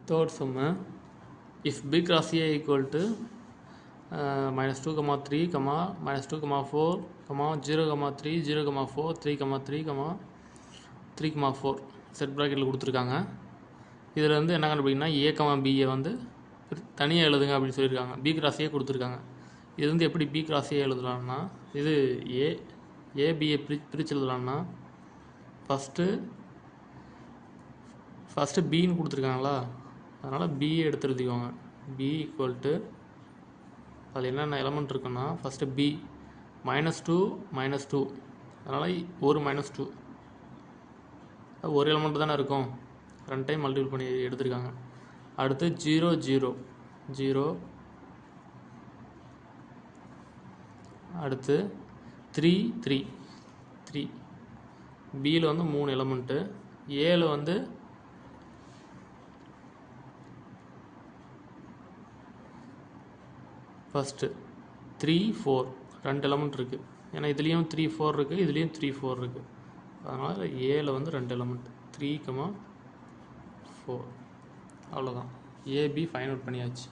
Third sum, if b cross a equal to minus 2, 3, minus 2, 4, 0, 3, 0, 4, 3, 3, 3, 4 set ப்ராக்கெட்டில் கொடுத்துருக்காங்க. இதில் வந்து என்ன கண்டுபிடிக்கணும்னா a, b வந்து தனியாக எழுதுங்க அப்படின்னு சொல்லியிருக்காங்க. b cross a கொடுத்துருக்காங்க. இது வந்து எப்படி b cross a எழுதலாம்னா, இது ஏபியை பிரித்து எழுதலாம்னா ஃபஸ்ட்டு பின்னு கொடுத்துருக்காங்களா, அதனால் பிஏ எடுத்து எழுதிக்கோங்க. b ஈக்குவல் டு அதில் என்னென்ன எலமெண்ட் இருக்குன்னா, ஃபஸ்ட்டு b -2 அதனால் ஒரு -2 ஒரு எலமெண்ட் தானே இருக்கும், 2 டைம் மல்டிபிள் பண்ணி எடுத்துருக்காங்க. அடுத்து 0 0 அடுத்து 3 3 பியில் வந்து 3 எலமெண்ட்டு, ஏல வந்து ஃபஸ்ட்டு 3 4 2 எலமெண்ட் இருக்குது. ஏன்னா இதுலேயும் 3 4 இருக்குது, இதுலேயும் 3 4 இருக்குது. அதனால் ஏல வந்து 2 எலமெண்ட் 3, 4 அவ்வளோதான். ஏபி ஃபைண்ட் அவுட் பண்ணியாச்சு.